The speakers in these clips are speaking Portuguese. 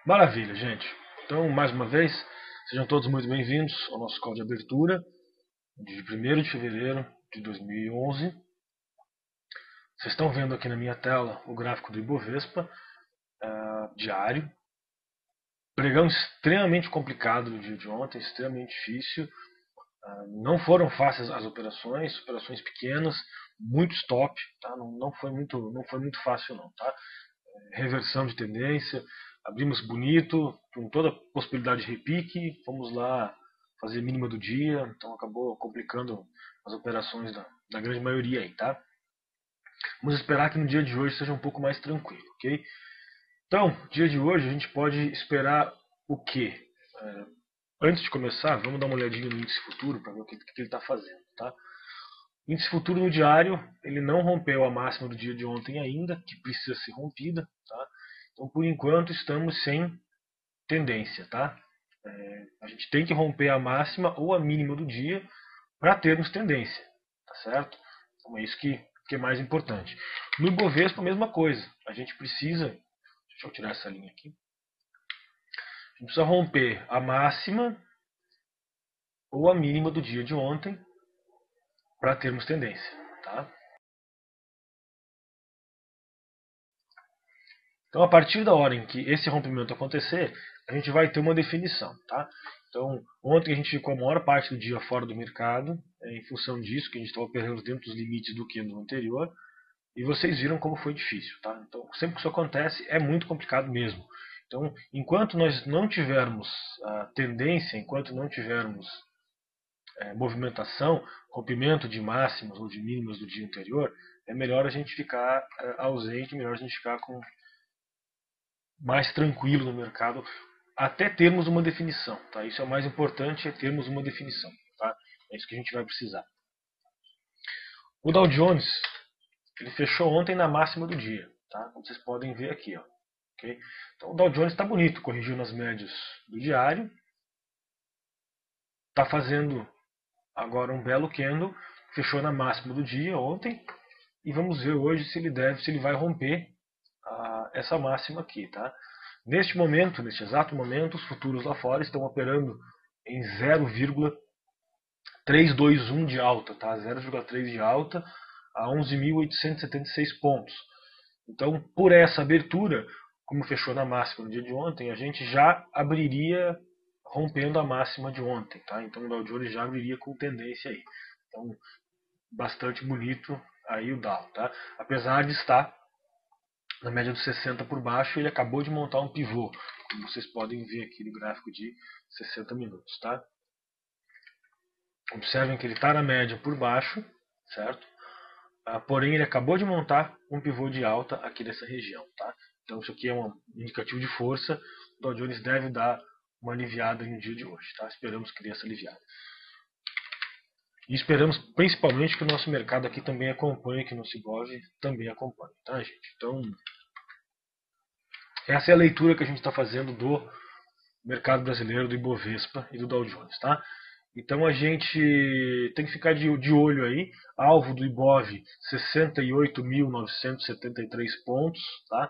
Maravilha, gente. Então, mais uma vez, sejam todos muito bem-vindos ao nosso call de abertura de 1º de fevereiro de 2011. Vocês estão vendo aqui na minha tela o gráfico do Ibovespa diário. Pregão extremamente complicado no dia de ontem, extremamente difícil. Não foram fáceis as operações pequenas, muito stop, tá? Não foi muito fácil não, tá? Reversão de tendência, abrimos bonito, com toda a possibilidade de repique, fomos lá fazer mínima do dia, então acabou complicando as operações da grande maioria aí, tá? Vamos esperar que no dia de hoje seja um pouco mais tranquilo, ok? Então, dia de hoje a gente pode esperar o quê? Antes de começar, vamos dar uma olhadinha no índice futuro para ver o que ele está fazendo, tá? O índice futuro no diário, ele não rompeu a máxima do dia de ontem ainda, que precisa ser rompida, tá? Então, por enquanto, estamos sem tendência, tá? A gente tem que romper a máxima ou a mínima do dia para termos tendência, tá certo? Então é isso que é mais importante. No Ibovespa, a mesma coisa. A gente precisa, deixa eu tirar essa linha aqui, a gente precisa romper a máxima ou a mínima do dia de ontem para termos tendência, tá? Então, a partir da hora em que esse rompimento acontecer, a gente vai ter uma definição, tá? Então, ontem a gente ficou a maior parte do dia fora do mercado, em função disso, que a gente estava operando dentro dos limites do que no anterior, e vocês viram como foi difícil, tá? Então, sempre que isso acontece, é muito complicado mesmo. Então, enquanto nós não tivermos tendência, enquanto não tivermos movimentação, rompimento de máximas ou de mínimas do dia anterior, é melhor a gente ficar ausente, melhor a gente ficar com mais tranquilo no mercado até termos uma definição, tá? Isso é o mais importante, é termos uma definição, tá? É isso que a gente vai precisar. O Dow Jones, ele fechou ontem na máxima do dia, tá? Como vocês podem ver aqui, ó. Okay? Então o Dow Jones está bonito, corrigiu nas médias do diário, está fazendo agora um belo candle, fechou na máxima do dia ontem, e vamos ver hoje se ele vai romper essa máxima aqui, tá? Neste momento, neste exato momento, os futuros lá fora estão operando em 0,321 de alta, tá? 0,3 de alta a 11.876 pontos. Então, por essa abertura, como fechou na máxima no dia de ontem, a gente já abriria rompendo a máxima de ontem, tá? Então o Dow Jones já abriria com tendência aí. Então, bastante bonito aí o Dow, tá? Apesar de estar na média dos 60 por baixo, ele acabou de montar um pivô, como vocês podem ver aqui no gráfico de 60 minutos, tá? Observem que ele está na média por baixo, certo? Porém, ele acabou de montar um pivô de alta aqui nessa região, tá? Então, isso aqui é um indicativo de força. O Dow Jones deve dar uma aliviada no dia de hoje, tá? Esperamos que dê essa aliviada. E esperamos principalmente que o nosso mercado aqui também acompanhe, que o nosso Ibov também acompanhe, tá, gente? Então, essa é a leitura que a gente está fazendo do mercado brasileiro, do Ibovespa e do Dow Jones, tá? Então a gente tem que ficar de olho aí. Alvo do Ibov, 68.973 pontos, tá?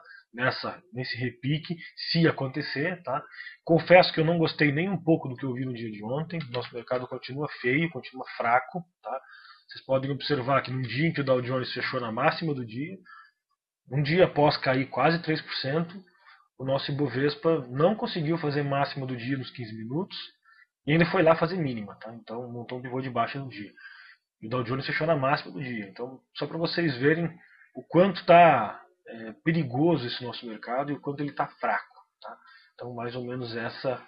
Nesse repique, se acontecer, tá? Confesso que eu não gostei nem um pouco do que eu vi no dia de ontem. Nosso mercado continua feio, continua fraco, tá? Vocês podem observar que num dia em que o Dow Jones fechou na máxima do dia, um dia após cair quase 3%, o nosso Ibovespa não conseguiu fazer máxima do dia nos 15 minutos e ainda foi lá fazer mínima, tá? Então montou um pivô de baixa no dia. E o Dow Jones fechou na máxima do dia. Então, só para vocês verem o quanto está perigoso esse nosso mercado e o quanto ele está fraco, tá? Então, mais ou menos essa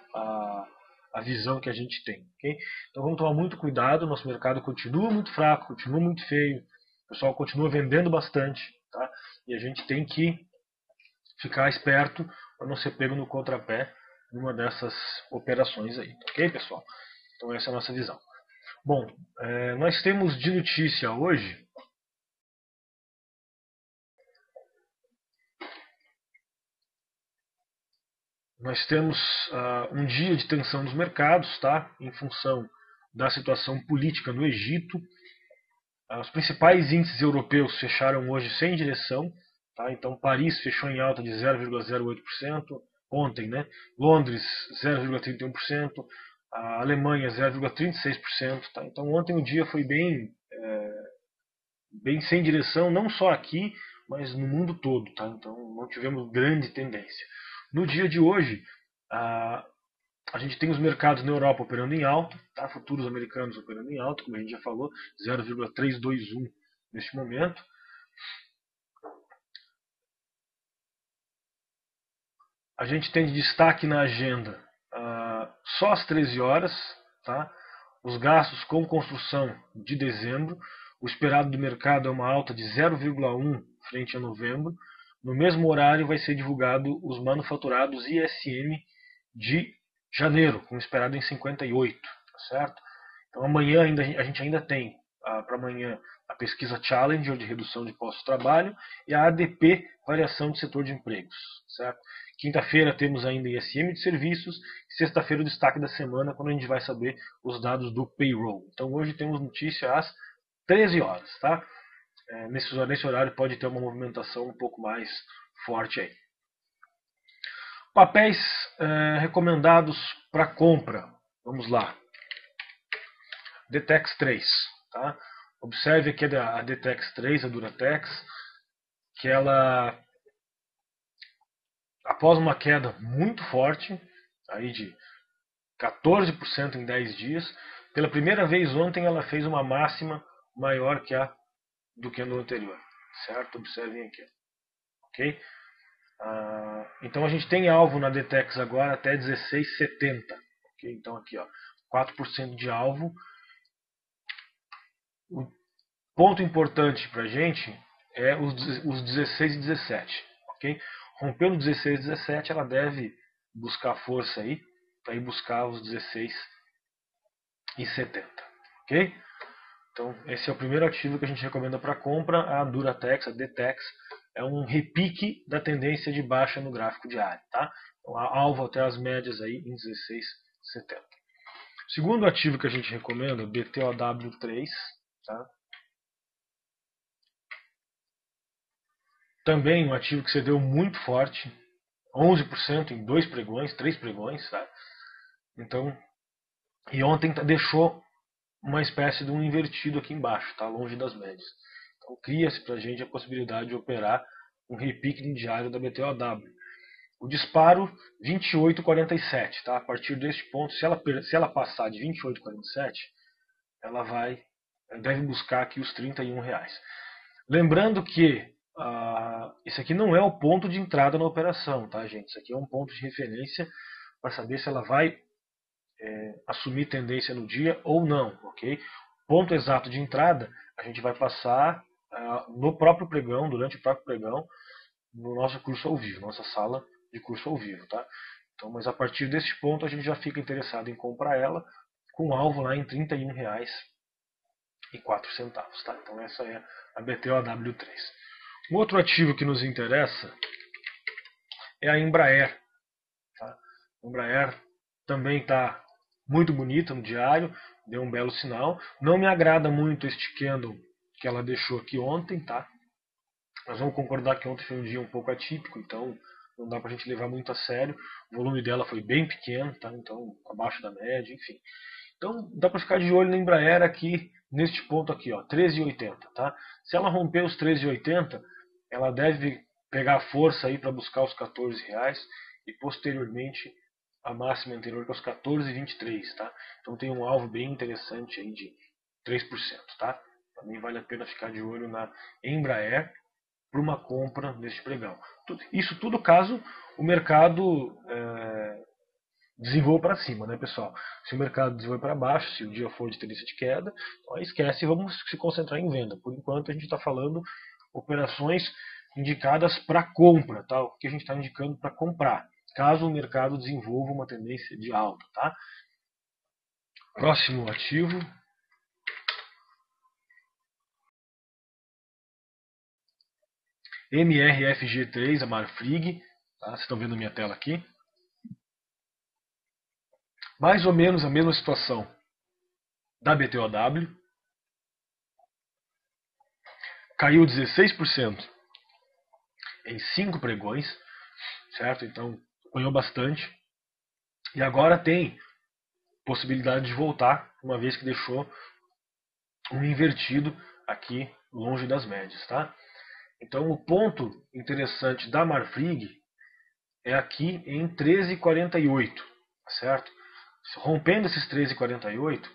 a visão que a gente tem, ok? Então, vamos tomar muito cuidado. Nosso mercado continua muito fraco, continua muito feio. O pessoal continua vendendo bastante, tá? E a gente tem que ficar esperto para não ser pego no contrapé numa dessas operações aí, ok, pessoal? Então essa é a nossa visão. Bom, nós temos de notícia hoje nós temos um dia de tensão nos mercados, tá? Em função da situação política no Egito. Os principais índices europeus fecharam hoje sem direção, tá? Então Paris fechou em alta de 0,08%, ontem, né? Londres 0,31%, a Alemanha 0,36%. Tá? Então ontem o dia foi bem sem direção, não só aqui, mas no mundo todo. Tá? Então não tivemos grande tendência. No dia de hoje, a gente tem os mercados na Europa operando em alta, tá? Futuros americanos operando em alta, como a gente já falou, 0,321 neste momento. A gente tem de destaque na agenda só às 13 horas, tá? Os gastos com construção de dezembro. O esperado do mercado é uma alta de 0,1 frente a novembro. No mesmo horário vai ser divulgado os manufaturados ISM de janeiro, com esperado em 58, tá certo? Então amanhã a gente ainda tem para amanhã a pesquisa Challenger de redução de postos de trabalho e a ADP, variação de setor de empregos, certo? Quinta-feira temos ainda ISM de serviços e sexta-feira o destaque da semana, quando a gente vai saber os dados do payroll. Então hoje temos notícia às 13 horas, tá? Nesse horário pode ter uma movimentação um pouco mais forte aí. Papéis recomendados para compra. Vamos lá. Detex 3. Tá? Observe aqui a Detex 3, a Duratex, que ela, após uma queda muito forte, aí de 14% em 10 dias, pela primeira vez ontem ela fez uma máxima maior do que no anterior. Certo? Observem aqui. Ok? Então a gente tem alvo na Detex agora até 16,70. Okay? Então aqui, ó, 4% de alvo. O ponto importante para a gente é os 16 e 17. Okay? Rompendo 16 e 17, ela deve buscar força aí para ir buscar os 16 e 70. Ok? Então esse é o primeiro ativo que a gente recomenda para compra. A Duratex, a Detex, é um repique da tendência de baixa no gráfico diário. Tá? Então, alvo até as médias aí em 16,70. Segundo ativo que a gente recomenda, BTOW3. Tá? Também um ativo que cedeu muito forte, 11% em 2 pregões, 3 pregões. Tá? Então, e ontem deixou uma espécie de um invertido aqui embaixo, tá? Longe das médias. Então cria-se para a gente a possibilidade de operar um repique diário da BTOW. O disparo 28,47, tá? A partir deste ponto, se ela passar de 28,47, ela deve buscar aqui os R$31. Lembrando que esse aqui não é o ponto de entrada na operação, tá, gente? Isso aqui é um ponto de referência para saber se ela vai assumir tendência no dia ou não, ok? Ponto exato de entrada a gente vai passar no próprio pregão, durante o próprio pregão, no nosso curso ao vivo, nossa sala de curso ao vivo, tá? Então, mas a partir desse ponto a gente já fica interessado em comprar ela com alvo lá em R$31,04, tá? Então essa é a BTOW3. Um outro ativo que nos interessa é a Embraer. Tá? A Embraer também está muito bonita no diário, deu um belo sinal. Não me agrada muito este candle que ela deixou aqui ontem, tá? Nós vamos concordar que ontem foi um dia um pouco atípico, então não dá para a gente levar muito a sério. O volume dela foi bem pequeno, tá? Então abaixo da média, enfim. Então dá para ficar de olho na Embraer aqui, neste ponto aqui, ó, 13,80, tá? Se ela romper os 13,80, ela deve pegar força aí para buscar os R$14 e posteriormente a máxima anterior que é os 14,23, tá? Então tem um alvo bem interessante aí de 3%, tá? Também vale a pena ficar de olho na Embraer para uma compra neste pregão. Isso tudo caso o mercado desenvolva para cima, né, pessoal? Se o mercado desenvolver para baixo, se o dia for de tendência de queda, então aí esquece e vamos se concentrar em venda. Por enquanto a gente está falando operações indicadas para compra, tá? O que a gente está indicando para comprar, caso o mercado desenvolva uma tendência de alta, tá? Próximo ativo. MRFG3, a Marfrig, tá? Vocês estão vendo a minha tela aqui. Mais ou menos a mesma situação da BTOW. Caiu 16% em 5 pregões, certo? Então apanhou bastante e agora tem possibilidade de voltar, uma vez que deixou um invertido aqui longe das médias, tá? Então o ponto interessante da Marfrig é aqui em 13,48, tá certo? Rompendo esses 13,48,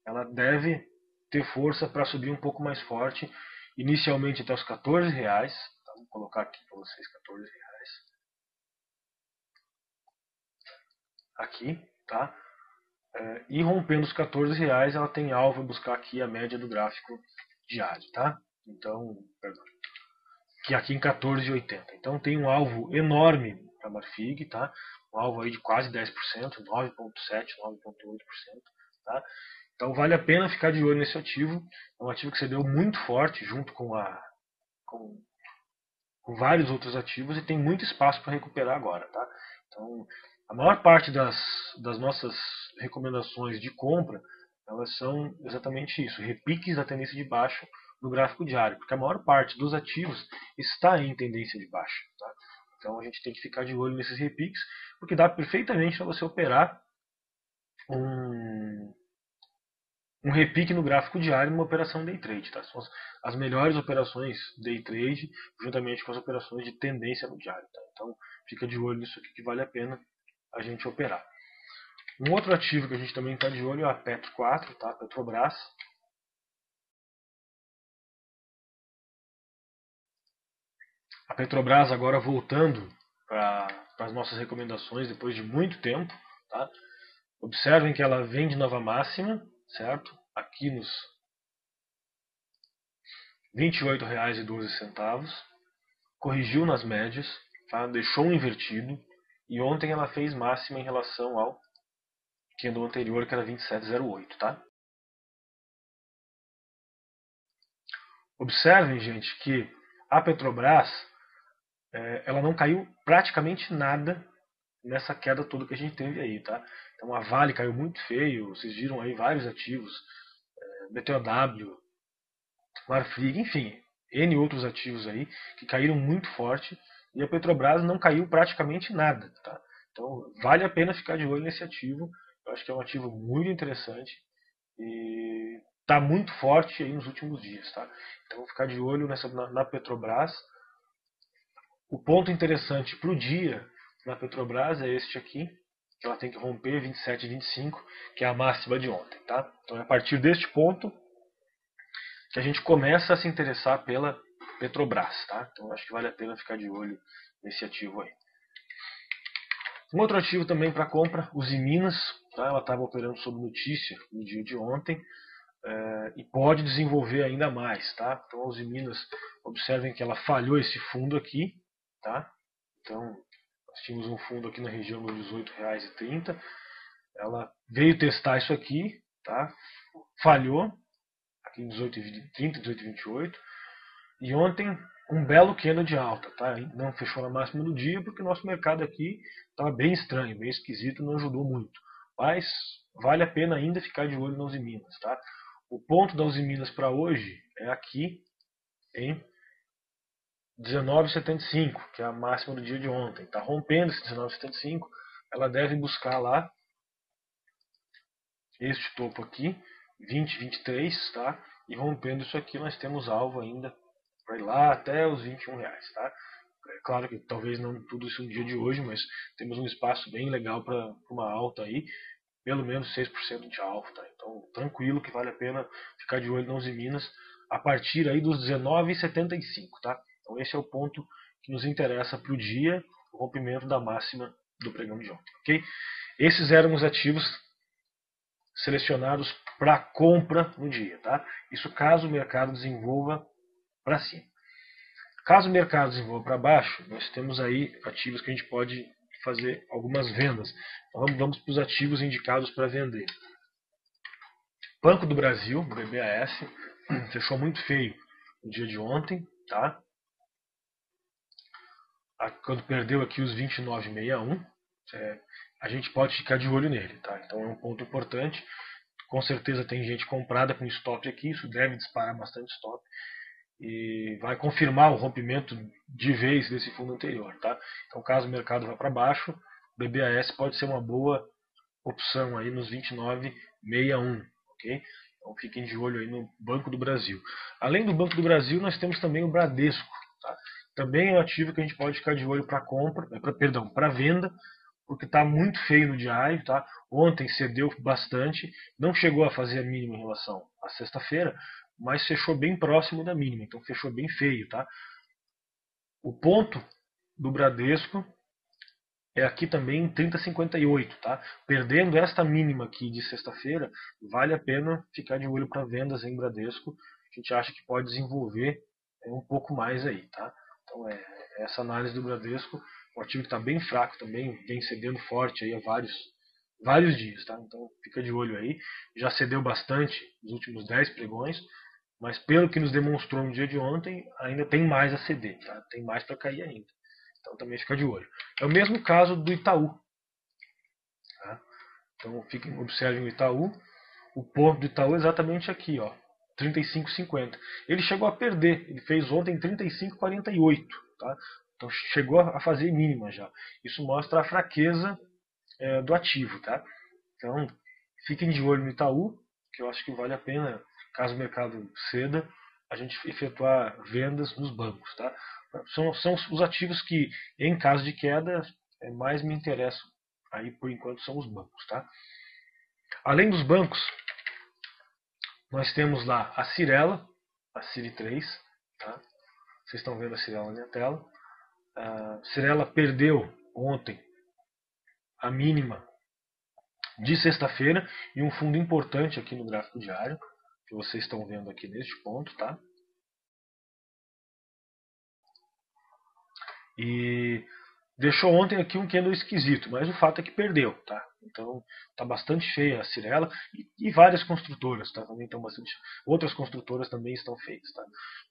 ela deve ter força para subir um pouco mais forte, inicialmente até os R$14, tá? Vou colocar aqui para vocês R$14. Aqui, tá? E rompendo os R$14, ela tem alvo a buscar aqui a média do gráfico diário, tá? Então, perdão, que aqui em 14,80. Então tem um alvo enorme para a Marfrig, tá? Um alvo aí de quase 10%, 9,7%, 9,8%, tá? Então vale a pena ficar de olho nesse ativo. É um ativo que você deu muito forte junto com, com vários outros ativos e tem muito espaço para recuperar agora, tá? Então a maior parte das nossas recomendações de compra, elas são exatamente isso, repiques da tendência de baixo no gráfico diário, porque a maior parte dos ativos está em tendência de baixa, tá? Então a gente tem que ficar de olho nesses repiques, porque dá perfeitamente para você operar um repique no gráfico diário numa operação day trade, tá? São as melhores operações day trade, juntamente com as operações de tendência no diário, tá? Então fica de olho nisso aqui que vale a pena a gente operar. Um outro ativo que a gente também está de olho é a Petro 4, tá? Petrobras. A Petrobras agora voltando para as nossas recomendações depois de muito tempo, tá? Observem que ela vem de nova máxima, certo? Aqui nos R$28,12, corrigiu nas médias, tá? Deixou um invertido e ontem ela fez máxima em relação ao candle anterior, que era 27,08, tá? Observem, gente, que a Petrobras ela não caiu praticamente nada nessa queda toda que a gente teve aí, tá? Então a Vale caiu muito feio, vocês viram aí vários ativos, BTOW, Marfrig, enfim, N outros ativos aí que caíram muito forte e a Petrobras não caiu praticamente nada, tá? Então vale a pena ficar de olho nesse ativo, eu acho que é um ativo muito interessante e está muito forte aí nos últimos dias, tá? Então vou ficar de olho na Petrobras. O ponto interessante para o dia na Petrobras é este aqui, que ela tem que romper 27 e 25, que é a máxima de ontem, tá? Então é a partir deste ponto que a gente começa a se interessar pela Petrobras, tá? Então acho que vale a pena ficar de olho nesse ativo aí. Um outro ativo também para compra, Usiminas, tá? Ela estava operando sob notícia no dia de ontem e pode desenvolver ainda mais, tá? Então a Usiminas, observem que ela falhou esse fundo aqui, tá? Então nós tínhamos um fundo aqui na região dos R$18,30, ela veio testar isso aqui, tá? Falhou aqui em 18,30, 18,28 e ontem um belo candle de alta, tá? Não fechou na máxima do dia porque o nosso mercado aqui estava bem estranho, bem esquisito, não ajudou muito. Mas vale a pena ainda ficar de olho na Usiminas, tá? O ponto da Usiminas para hoje é aqui em 19,75, que é a máxima do dia de ontem. Está rompendo esse 19,75, ela deve buscar lá este topo aqui, 20, 23, tá? E rompendo isso aqui, nós temos alvo ainda para ir lá até os R$21, tá? É claro que talvez não tudo isso no dia de hoje, mas temos um espaço bem legal para uma alta aí, pelo menos 6% de alvo, tá? Então, tranquilo que vale a pena ficar de olho nas Minas a partir aí dos 19,75, tá? Então, esse é o ponto que nos interessa para o dia, o rompimento da máxima do pregão de ontem, ok? Esses eram os ativos selecionados para compra no dia, tá? Isso caso o mercado desenvolva para cima. Caso o mercado desenvolva para baixo, nós temos aí ativos que a gente pode fazer algumas vendas. Então vamos para os ativos indicados para vender. Banco do Brasil, BBAS, fechou muito feio no dia de ontem, tá? Quando perdeu aqui os 29,61, a gente pode ficar de olho nele, tá? Então é um ponto importante. Com certeza tem gente comprada com stop aqui, isso deve disparar bastante stop e vai confirmar o rompimento de vez desse fundo anterior, tá? Então caso o mercado vá para baixo, BBAS pode ser uma boa opção aí nos 29,61, ok? Então fiquem de olho aí no Banco do Brasil. Além do Banco do Brasil, nós temos também o Bradesco, tá? Também é um ativo que a gente pode ficar de olho para compra, para venda, porque está muito feio no diário, tá? Ontem cedeu bastante, não chegou a fazer a mínima em relação à sexta-feira, mas fechou bem próximo da mínima, então fechou bem feio, tá? O ponto do Bradesco é aqui também em 30,58, tá? Perdendo esta mínima aqui de sexta-feira, vale a pena ficar de olho para vendas em Bradesco. A gente acha que pode desenvolver um pouco mais aí, tá? Então essa análise do Bradesco, o ativo está bem fraco também, vem cedendo forte aí há vários dias, tá? Então fica de olho aí. Já cedeu bastante nos últimos 10 pregões, mas pelo que nos demonstrou no dia de ontem, ainda tem mais a ceder, tá? Tem mais para cair ainda. Então também fica de olho. É o mesmo caso do Itaú. Tá? Então observem o Itaú. O ponto do Itaú é exatamente aqui, ó, 35,50. Ele chegou a perder. Ele fez ontem 35,48. Tá? Então chegou a fazer mínima já. Isso mostra a fraqueza do ativo. Tá? Então fiquem de olho no Itaú, que eu acho que vale a pena, caso o mercado ceda, a gente efetuar vendas nos bancos. Tá? São os ativos que, em caso de queda, mais me interessam. Aí, por enquanto, são os bancos. Tá? Além dos bancos, nós temos lá a Cyrela, a CIRI3. Tá? Vocês estão vendo a Cyrela na minha tela. A Cyrela perdeu ontem a mínima de sexta-feira e um fundo importante aqui no gráfico diário, que vocês estão vendo aqui neste ponto. Tá? E deixou ontem aqui um candle esquisito, mas o fato é que perdeu, tá? Então tá bastante feia a Cyrela e várias construtoras, tá? Também estão bastante, outras construtoras também estão feias, tá?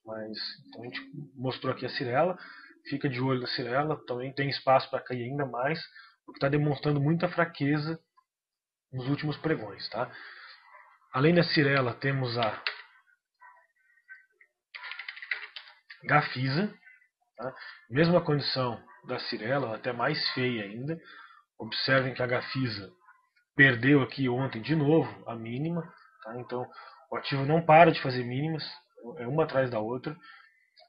Mas então a gente mostrou aqui a Cyrela, fica de olho na Cyrela, também tem espaço para cair ainda mais, porque está demonstrando muita fraqueza nos últimos pregões, tá? Além da Cyrela, temos a Gafisa, tá? Mesma condição da Cyrela, até mais feia ainda. Observem que a Gafisa perdeu aqui ontem de novo a mínima. Tá? Então o ativo não para de fazer mínimas, é uma atrás da outra.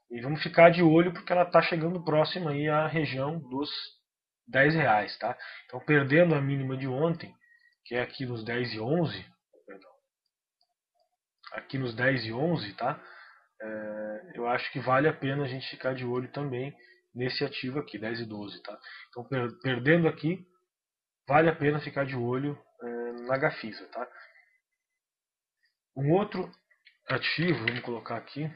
E vamos ficar de olho porque ela está chegando próxima aí à região dos R$10. Tá? Então perdendo a mínima de ontem, que é aqui nos 10,11, perdão, aqui nos 10,11, tá? Eu acho que vale a pena a gente ficar de olho também nesse ativo aqui, 10,12. Tá? Então perdendo aqui, vale a pena ficar de olho na Gafisa. Tá? Um outro ativo, vamos colocar aqui,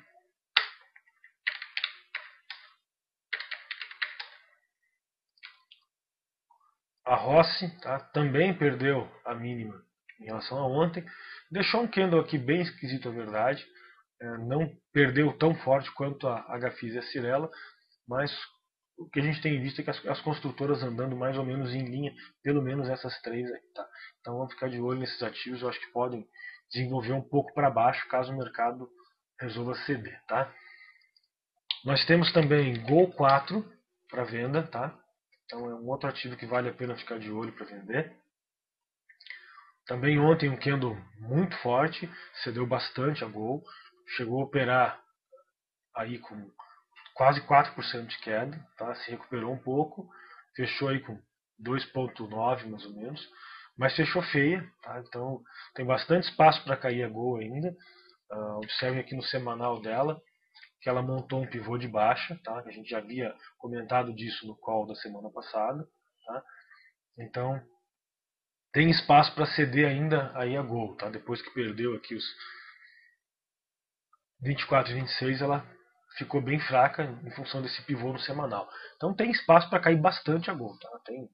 a Rossi, tá? Também perdeu a mínima em relação a ontem, deixou um candle aqui bem esquisito, a verdade, não perdeu tão forte quanto a Gafisa e a Cyrela, mas o que a gente tem visto é que as construtoras andando mais ou menos em linha, pelo menos essas três aí. Tá? Então vamos ficar de olho nesses ativos, eu acho que podem desenvolver um pouco para baixo caso o mercado resolva ceder. Tá? Nós temos também Gol 4 para venda, tá? Então é um outro ativo que vale a pena ficar de olho para vender. Também ontem um candle muito forte, cedeu bastante a Gol, chegou a operar aí com quase 4% de queda, tá? Se recuperou um pouco, fechou aí com 2,9 mais ou menos, mas fechou feia, tá? Então tem bastante espaço para cair a Gol ainda. Observem aqui no semanal dela que ela montou um pivô de baixa, tá? A gente já havia comentado disso no call da semana passada, tá? Então tem espaço para ceder ainda aí a Gol, tá? Depois que perdeu aqui os 24 e 26, ela ficou bem fraca em função desse pivô no semanal. Então tem espaço para cair bastante a Gol, tá? Tem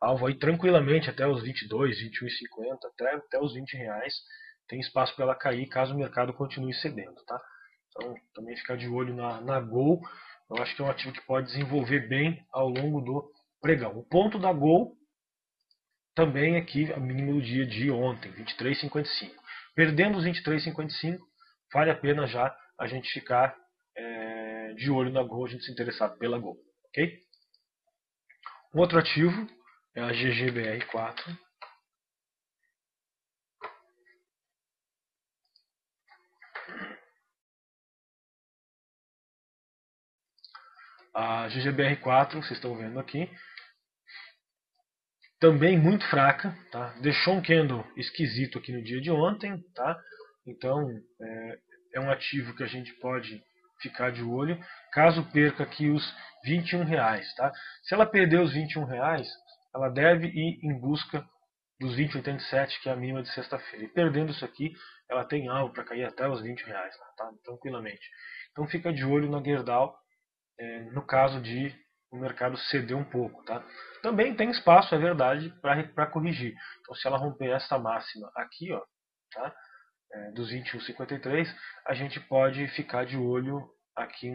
alvo aí tranquilamente até os 22, 21,50, até os R$20. Tem espaço para ela cair caso o mercado continue cedendo, tá? Então também ficar de olho na Gol. Eu acho que é um ativo que pode desenvolver bem ao longo do pregão. O ponto da Gol também aqui, a mínima do dia de ontem, 23,55. Perdendo os 23,55, vale a pena já a gente ficar de olho na Gol, a gente se interessar pela Gol. Ok? Um outro ativo é a GGBR4. A GGBR4, vocês estão vendo aqui, também muito fraca, tá? Deixou um candle esquisito aqui no dia de ontem, tá? Então é um ativo que a gente pode ficar de olho, caso perca aqui os R$21, tá? Se ela perder os R$21, ela deve ir em busca dos 20,87, que é a mínima de sexta-feira. E perdendo isso aqui, ela tem algo para cair até os R$20, tá? Tranquilamente. Então fica de olho na Gerdau, no caso de o mercado ceder um pouco, tá? Também tem espaço, é verdade, para corrigir. Então se ela romper essa máxima aqui, ó, tá? Dos 21,53, a gente pode ficar de olho aqui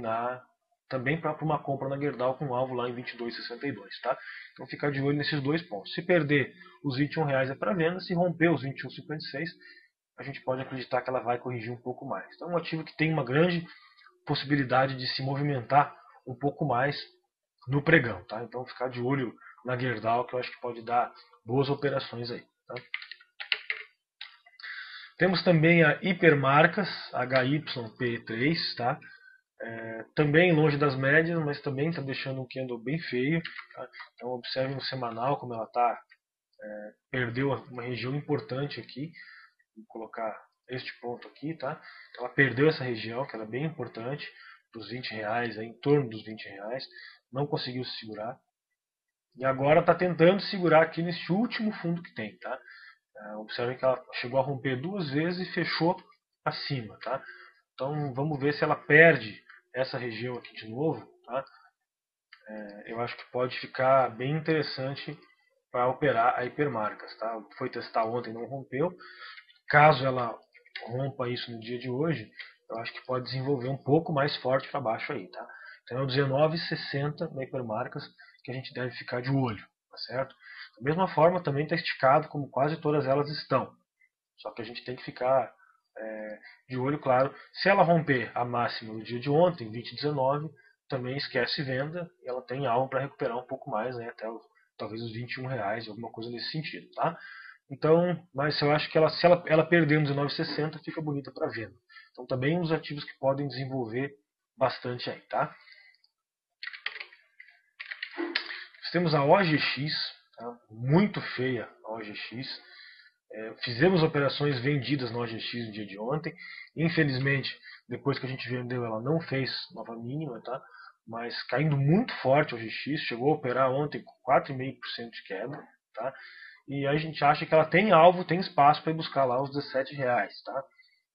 também para uma compra na Gerdau com alvo lá em 22,62, tá? Então ficar de olho nesses dois pontos. Se perder os R$21 é para venda, se romper os 21,56, a gente pode acreditar que ela vai corrigir um pouco mais. Então é um ativo que tem uma grande possibilidade de se movimentar um pouco mais no pregão, tá? Então ficar de olho na Gerdau, que eu acho que pode dar boas operações aí, tá? Temos também a Hipermarcas, HYP3, tá? Também longe das médias, mas também está deixando um candle bem feio, tá? Então observe no semanal como ela está, perdeu uma região importante aqui. Vou colocar este ponto aqui, tá? Ela perdeu essa região, que era bem importante, dos R$20, em torno dos R$20, não conseguiu se segurar. E agora está tentando segurar aqui nesse último fundo que tem, tá? Observem que ela chegou a romper duas vezes e fechou acima, tá? Então vamos ver se ela perde essa região aqui de novo, tá? Eu acho que pode ficar bem interessante para operar a Hipermarcas, tá? Foi testar ontem, não rompeu. Caso ela rompa isso no dia de hoje, eu acho que pode desenvolver um pouco mais forte para baixo aí, tá? Então é o 19,60 na Hipermarcas que a gente deve ficar de olho, tá certo? Da mesma forma também está esticado como quase todas elas estão. Só que a gente tem que ficar de olho, claro. Se ela romper a máxima no dia de ontem, 20,19, também esquece venda e ela tem algo para recuperar um pouco mais, né, até talvez os R$21, alguma coisa nesse sentido, tá? Então, mas eu acho que se ela perder no 19,60, fica bonita para venda. Então também uns ativos que podem desenvolver bastante aí, tá? Nós temos a OGX, tá? Muito feia a OGX. Fizemos operações vendidas na OGX no dia de ontem. Infelizmente, depois que a gente vendeu, ela não fez nova mínima, tá? Mas caindo muito forte a OGX, chegou a operar ontem com 4,5% de queda, tá? E a gente acha que ela tem alvo, tem espaço para ir buscar lá os R$17, tá?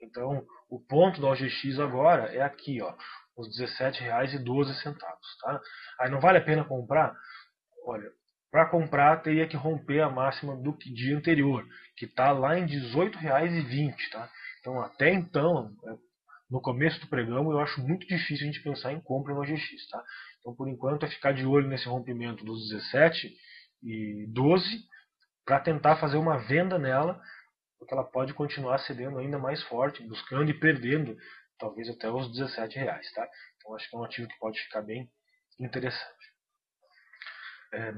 Então, o ponto da OGX agora é aqui, ó, os R$17,12, tá? Aí não vale a pena comprar? Olha, para comprar teria que romper a máxima do dia anterior, que está lá em R$18,20, tá? Então, até então, no começo do pregão, eu acho muito difícil a gente pensar em compra no OGX, tá? Então, por enquanto, é ficar de olho nesse rompimento dos 17,12 para tentar fazer uma venda nela, porque ela pode continuar cedendo ainda mais forte, buscando e perdendo, talvez até os R$17, tá? Então, acho que é um ativo que pode ficar bem interessante.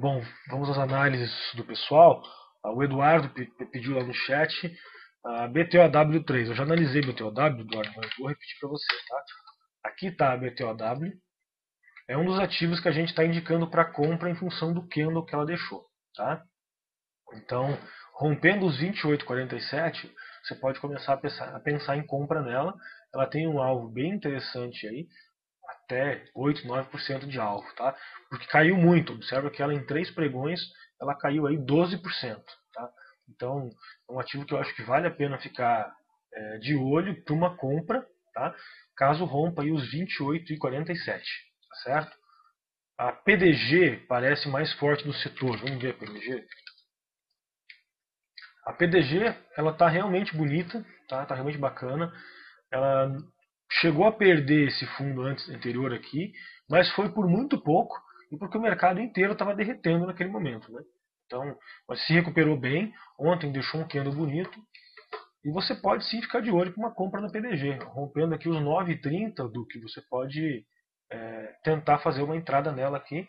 Bom, vamos às análises do pessoal. O Eduardo pediu lá no chat a BTOW3. Eu já analisei BTOW, Eduardo, mas vou repetir para você, tá? Aqui está a BTOW. É um dos ativos que a gente está indicando para compra em função do candle que ela deixou, tá? Então, rompendo os 28,47, você pode começar a pensar em compra nela. Ela tem um alvo bem interessante aí, até 8, 9% de alvo, tá? Porque caiu muito. Observa que ela em 3 pregões, ela caiu aí 12%, tá? Então, é um ativo que eu acho que vale a pena ficar de olho para uma compra, tá? Caso rompa aí os 28,47, tá certo? A PDG parece mais forte no setor. Vamos ver a PDG. A PDG, ela tá realmente bonita, tá? Tá realmente bacana. Ela chegou a perder esse fundo anterior aqui, mas foi por muito pouco e porque o mercado inteiro estava derretendo naquele momento, né? Então, mas se recuperou bem. Ontem deixou um candle bonito e você pode sim ficar de olho para uma compra na PDG, rompendo aqui os 9,30 do que você pode tentar fazer uma entrada nela aqui.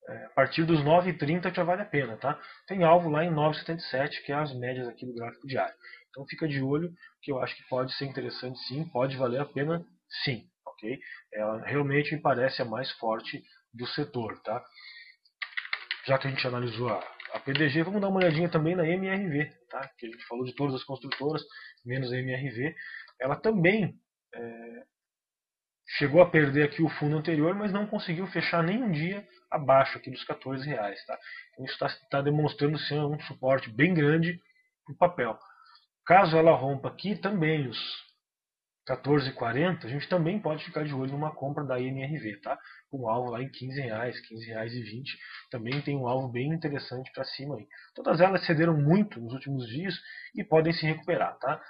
a partir dos 9,30 já vale a pena, tá? Tem alvo lá em 9,77, que é as médias aqui do gráfico diário. Então fica de olho, que eu acho que pode ser interessante sim, pode valer a pena sim, ok? Ela realmente me parece a mais forte do setor, tá? Já que a gente analisou a PDG, vamos dar uma olhadinha também na MRV, tá? Que a gente falou de todas as construtoras, menos a MRV. Ela também chegou a perder aqui o fundo anterior, mas não conseguiu fechar nem um dia abaixo aqui dos R$14. Tá? Então isso está demonstrando ser um suporte bem grande para o papel. Caso ela rompa aqui também os 14,40, a gente também pode ficar de olho numa compra da MRV, tá? Com alvo lá em R$15, R$15,20. Também tem um alvo bem interessante para cima aí. Todas elas cederam muito nos últimos dias e podem se recuperar, tá?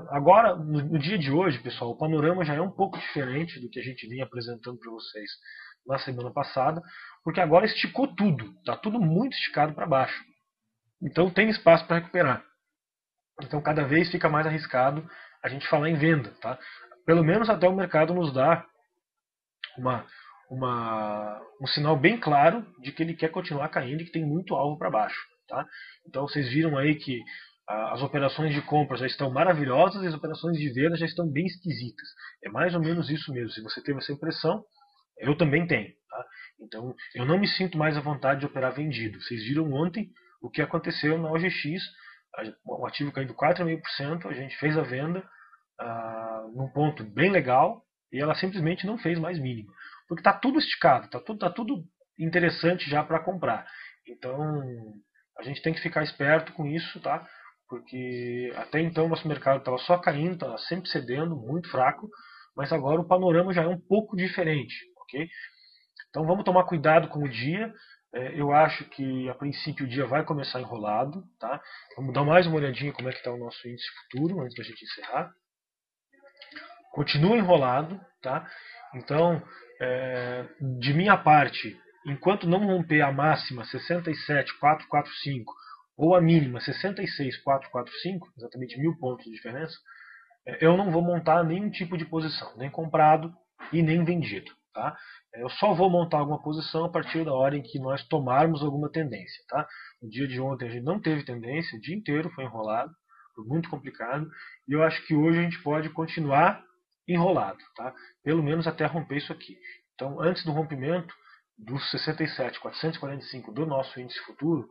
Agora, no dia de hoje, pessoal, o panorama já é um pouco diferente do que a gente vinha apresentando para vocês na semana passada, porque agora esticou tudo, está tudo muito esticado para baixo. Então tem espaço para recuperar. Então cada vez fica mais arriscado a gente falar em venda, tá? Pelo menos até o mercado nos dá um sinal bem claro de que ele quer continuar caindo e que tem muito alvo para baixo, tá? Então vocês viram aí que as operações de compra já estão maravilhosas e as operações de venda já estão bem esquisitas. É mais ou menos isso mesmo. Se você teve essa impressão, eu também tenho. Tá? Então eu não me sinto mais à vontade de operar vendido. Vocês viram ontem o que aconteceu na OGX, o ativo caindo 4,5%, a gente fez a venda num ponto bem legal e ela simplesmente não fez mais mínimo. Porque está tudo esticado, está tudo interessante já para comprar. Então a gente tem que ficar esperto com isso, tá? Porque até então o nosso mercado estava só caindo, estava sempre cedendo, muito fraco, mas agora o panorama já é um pouco diferente, ok? Então vamos tomar cuidado com o dia. Eu acho que a princípio o dia vai começar enrolado, tá? Vamos dar mais uma olhadinha como é que está o nosso índice futuro antes da gente encerrar. Continua enrolado, tá? Então, de minha parte, enquanto não romper a máxima 67,445 ou a mínima 66,445, exatamente 1000 pontos de diferença, eu não vou montar nenhum tipo de posição, nem comprado e nem vendido. Tá? Eu só vou montar alguma posição a partir da hora em que nós tomarmos alguma tendência. Tá? No dia de ontem a gente não teve tendência, o dia inteiro foi enrolado, foi muito complicado, e eu acho que hoje a gente pode continuar enrolado, tá? Pelo menos até romper isso aqui. Então, antes do rompimento dos 67,445 do nosso índice futuro,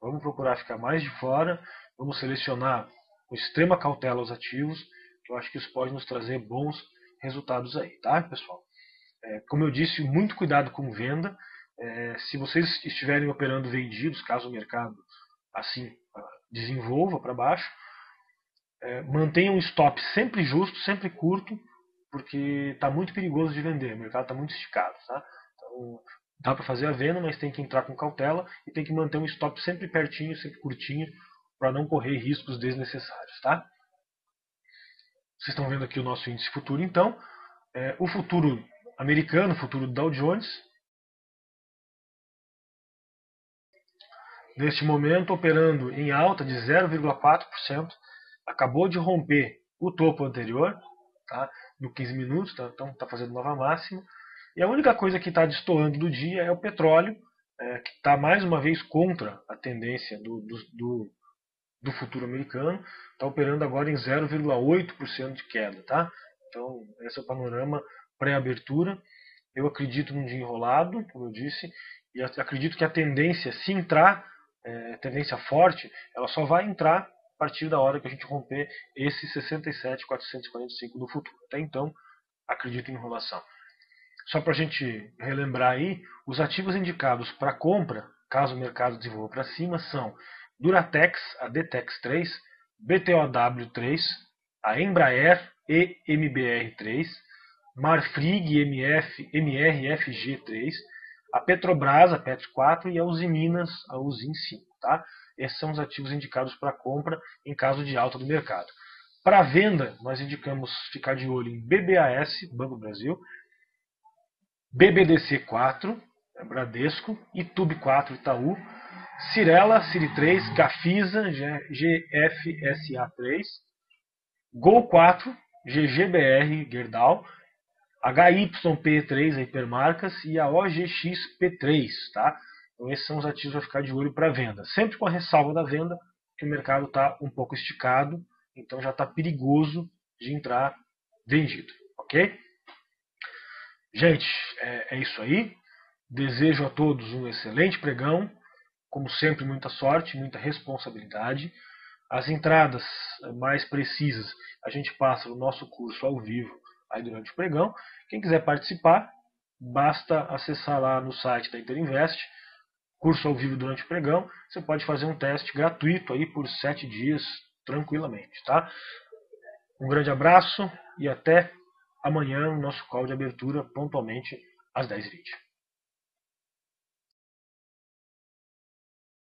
vamos procurar ficar mais de fora, vamos selecionar com extrema cautela os ativos, que eu acho que isso pode nos trazer bons resultados aí, tá, pessoal? Como eu disse, muito cuidado com venda. Se vocês estiverem operando vendidos, caso o mercado assim desenvolva para baixo, mantenham um stop sempre justo, sempre curto, porque está muito perigoso de vender, o mercado está muito esticado, tá? Então, dá para fazer a venda, mas tem que entrar com cautela e tem que manter um stop sempre pertinho, sempre curtinho, para não correr riscos desnecessários, tá? Vocês estão vendo aqui o nosso índice futuro, então. O futuro americano, o futuro do Dow Jones, neste momento operando em alta de 0,4%, acabou de romper o topo anterior, tá? No 15 minutos, tá? Então está fazendo nova máxima. E a única coisa que está destoando do dia é o petróleo, que está mais uma vez contra a tendência do futuro americano, está operando agora em 0,8% de queda. Tá? Então esse é o panorama pré-abertura. Eu acredito num dia enrolado, como eu disse, e acredito que a tendência, se entrar, tendência forte, ela só vai entrar a partir da hora que a gente romper esse 67,445 do futuro. Até então, acredito em enrolação. Só para a gente relembrar aí, os ativos indicados para compra, caso o mercado desenvolva para cima, são Duratex, a DTEX 3, BTOW 3, a Embraer EMBR 3, Marfrig MRFG 3, a Petrobras, a PET 4 e a Usiminas, a Usim 5. Tá? Esses são os ativos indicados para compra em caso de alta do mercado. Para venda, nós indicamos ficar de olho em BBAS, Banco do Brasil, BBDC 4, Bradesco, Itube 4, Itaú, Cirela, Ciri 3, Gafisa, GFSA 3, Gol 4, GGBR, Gerdau, HYP3, a hipermarcas, e a OGXP3, tá? Então esses são os ativos a ficar de olho para venda. Sempre com a ressalva da venda, que o mercado está um pouco esticado, então já está perigoso de entrar vendido, ok? Gente, é isso aí. Desejo a todos um excelente pregão. Como sempre, muita sorte, muita responsabilidade. As entradas mais precisas a gente passa no nosso curso ao vivo aí durante o pregão. Quem quiser participar, basta acessar lá no site da Interinvest, curso ao vivo durante o pregão. Você pode fazer um teste gratuito aí por 7 dias tranquilamente, tá? Um grande abraço e até amanhã no nosso call de abertura pontualmente às 10h20.